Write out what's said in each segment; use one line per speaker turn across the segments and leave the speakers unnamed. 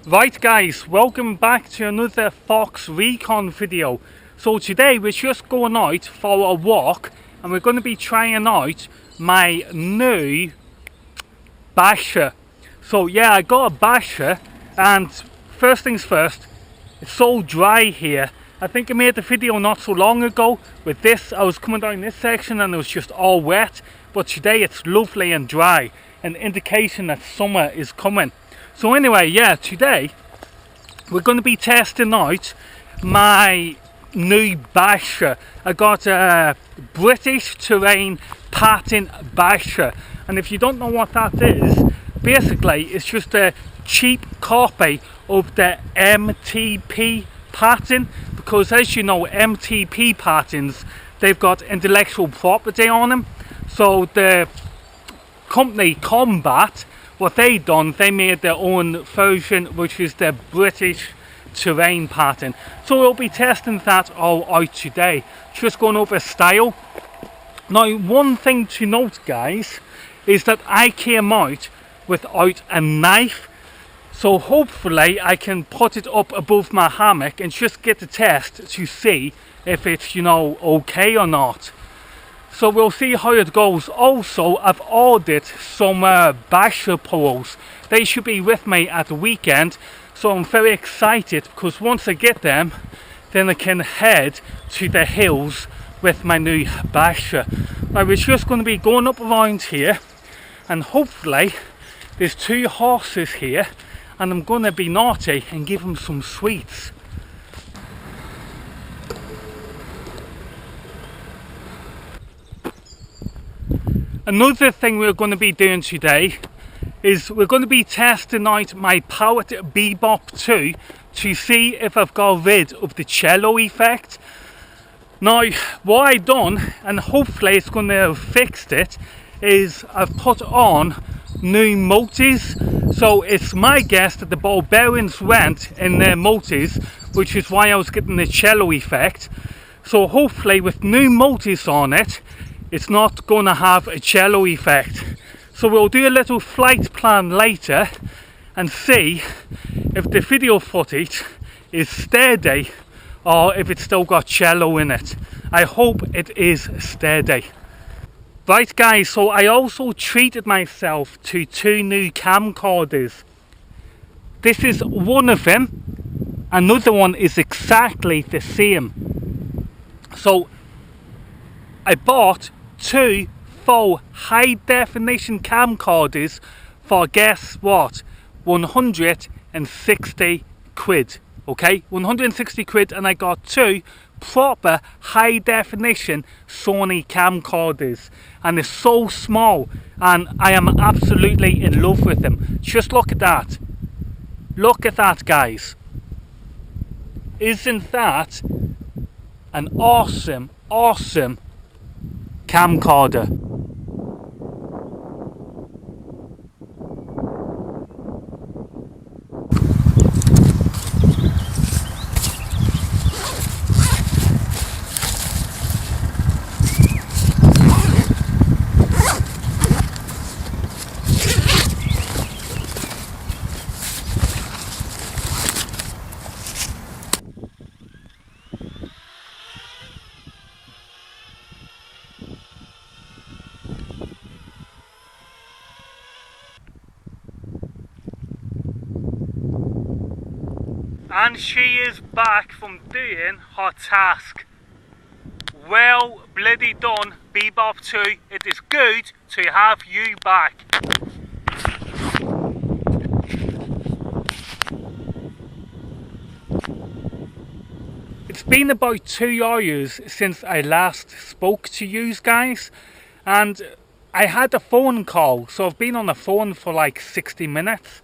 Right guys, welcome back to another Fox Recon video. So today we're just going out for a walk and we're going to be trying out my new Basher. So yeah, I got a Basher, and first things first, it's so dry here. I think I made the video not so long ago with this. I was coming down this section and it was just all wet, but today it's lovely and dry, an indication that summer is coming. So anyway, yeah, today we're going to be testing out my new Basher. I got a British Terrain Pattern Basher, and if you don't know what that is, basically it's just a cheap copy of the MTP pattern, because as you know, MTP patterns, they've got intellectual property on them. So the company Kombat, what they done, they made their own version, which is the British Terrain pattern. So we'll be testing that all out today, just going over style. Now, one thing to note guys is that I came out without a knife, so hopefully I can put it up above my hammock and just get the test to see if it's, okay or not. So we'll see how it goes. Also, I've ordered some Basher poles. They should be with me at the weekend, so I'm very excited, because once I get them, then I can head to the hills with my new Basher. Now we're just going to be going up around here, and hopefully there's two horses here, and I'm going to be naughty and give them some sweets. Another thing we're going to be doing today is we're going to be testing out my Powered Bebop 2 to see if I've got rid of the cello effect. Now, what I've done, and hopefully it's going to have fixed it, is I've put on new motors. So it's my guess that the ball bearings went in their motors, which is why I was getting the cello effect. So hopefully with new motors on it, it's not going to have a cello effect. So we'll do a little flight plan later and see if the video footage is steady or if it's still got cello in it. I hope it is steady. Right guys, so I also treated myself to two new camcorders. This is one of them, another one is exactly the same. So I bought two full high definition camcorders for, guess what, 160 quid. Okay, 160 quid, and I got two proper high definition Sony camcorders, and they're so small and I am absolutely in love with them. Just look at that. Look at that guys. Isn't that an awesome camcorder? And she is back from doing her task. Well bloody done, Bebop 2. It is good to have you back. It's been about 2 hours since I last spoke to you guys, and I had a phone call, so I've been on the phone for like 60 minutes.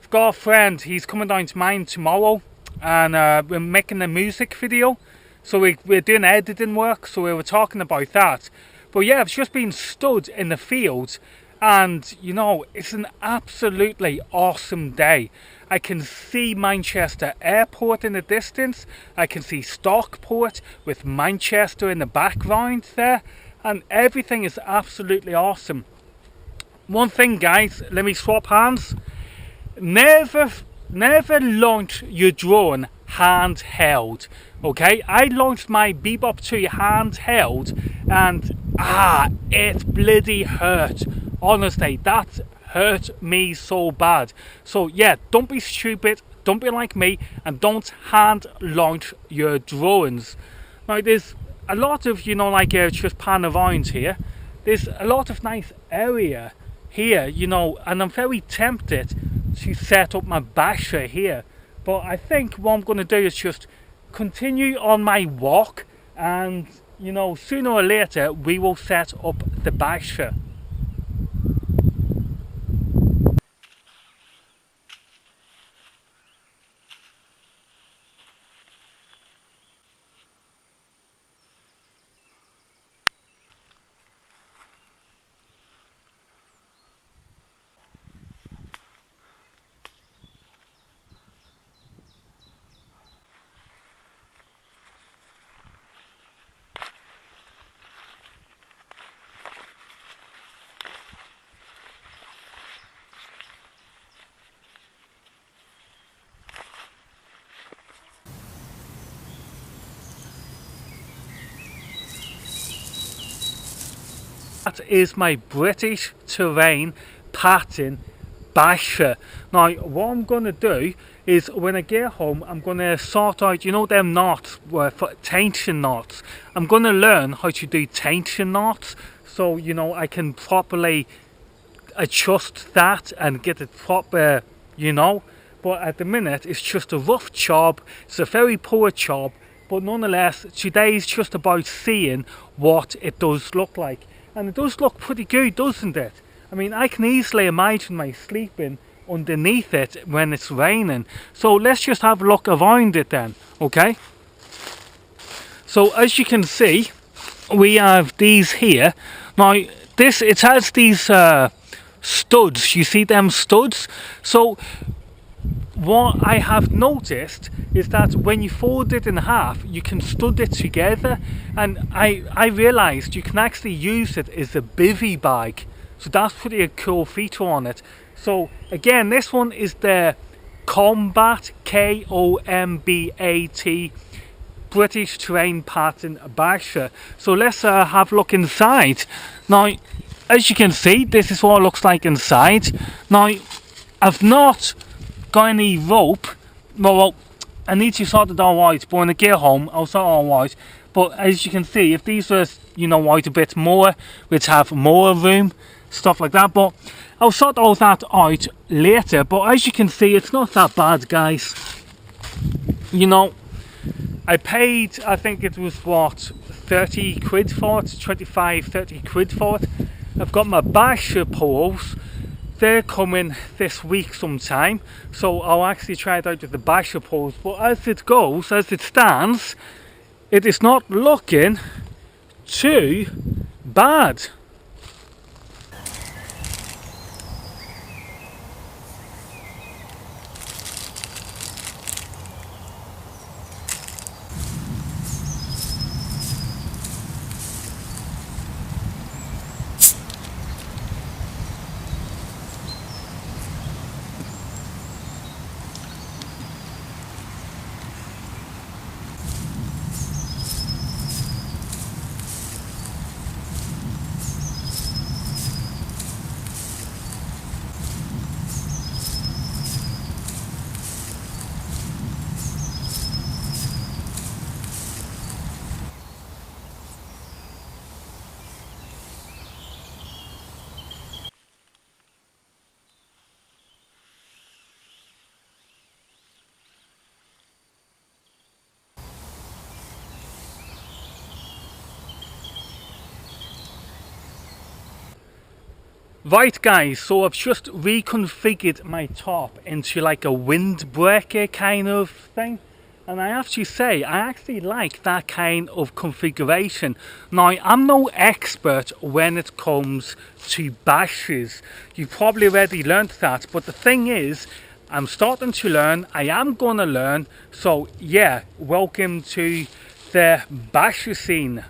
I've got a friend, he's coming down to mine tomorrow, and we're making a music video, so we're doing editing work, so we were talking about that. But yeah, I've just been stood in the field, and it's an absolutely awesome day. I can see Manchester Airport in the distance, I can see Stockport with Manchester in the background there, and everything is absolutely awesome. One thing guys, let me swap hands. Never never launch your drone handheld. Okay, I launched my Bebop 2 handheld and it bloody hurt. Honestly, that hurt me so bad. So yeah, don't be stupid, don't be like me, and don't hand launch your drones. Now there's a lot of, like just panoramics here. There's a lot of nice area here, and I'm very tempted to set up my basher here. But I think what I'm going to do is just continue on my walk, and sooner or later we will set up the basher. That is my British terrain pattern basher. Now what I'm going to do is when I get home I'm going to sort out, them knots, for tension knots. I'm going to learn how to do tension knots so I can properly adjust that and get it proper, but at the minute it's just a rough job. It's a very poor job, but nonetheless today is just about seeing what it does look like. And it does look pretty good, doesn't it? I mean, I can easily imagine my sleeping underneath it when it's raining. So let's just have a look around it then, okay? So as you can see, we have these here. Now, it has these studs. You see them studs? So what I have noticed is that when you fold it in half you can stud it together, and I realized you can actually use it as a bivy bag, so that's pretty a cool feature on it. So again, this one is the Kombat, Kombat British terrain pattern basher. So let's have a look inside. Now as you can see, this is what it looks like inside. Now I've not got any rope. Well, I need to sort it all out, but when I get home I'll sort it all out. But as you can see, if these were out a bit more, we'd have more room, stuff like that, but I'll sort all that out later. But as you can see, it's not that bad, guys. I paid, I think it was what, 30 quid for it, 25-30 quid for it. I've got my basher poles. They're coming this week sometime, so I'll actually try it out with the basher poles. But as it goes, as it stands, it is not looking too bad. Right guys, so I've just reconfigured my top into like a windbreaker kind of thing, and I have to say I actually like that kind of configuration. Now I'm no expert when it comes to bashes, you've probably already learned that, but the thing is I'm starting to learn, I am gonna learn. So yeah, welcome to the basher scene,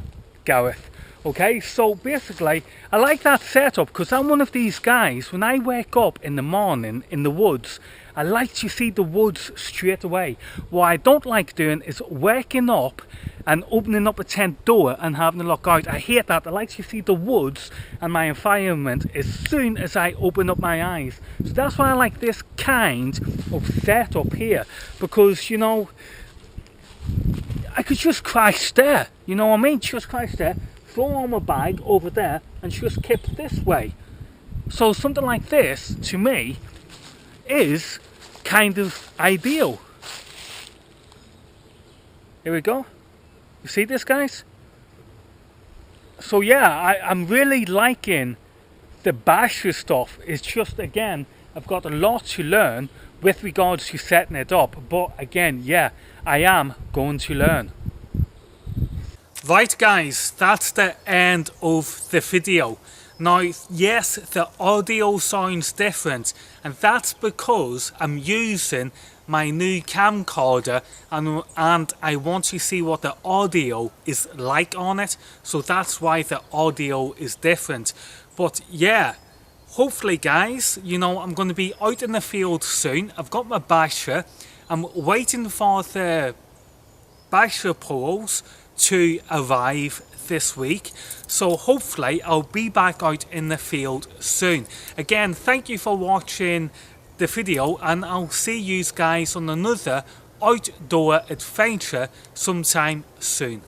Gareth. Okay, so basically I like that setup because I'm one of these guys, when I wake up in the morning in the woods, I like to see the woods straight away. What I don't like doing is waking up and opening up a tent door and having a look out. I hate that. I like to see the woods and my environment as soon as I open up my eyes. So that's why I like this kind of setup here, because you know, I could just crash there, you know what I mean? Just crash there, throw on my bag over there and just keep this way. So something like this, to me, is kind of ideal. Here we go. You see this, guys? So yeah, I'm really liking the Basher stuff. It's just, again, I've got a lot to learn with regards to setting it up. But again, yeah, I am going to learn. Right guys, that's the end of the video. Now yes, the audio sounds different, and that's because I'm using my new camcorder and I want to see what the audio is like on it, so that's why the audio is different. But yeah, hopefully guys, you know, I'm going to be out in the field soon. I've got my Basher. I'm waiting for the Basher Pros to arrive this week, so hopefully I'll be back out in the field soon. Again, thank you for watching the video, and I'll see you guys on another outdoor adventure sometime soon.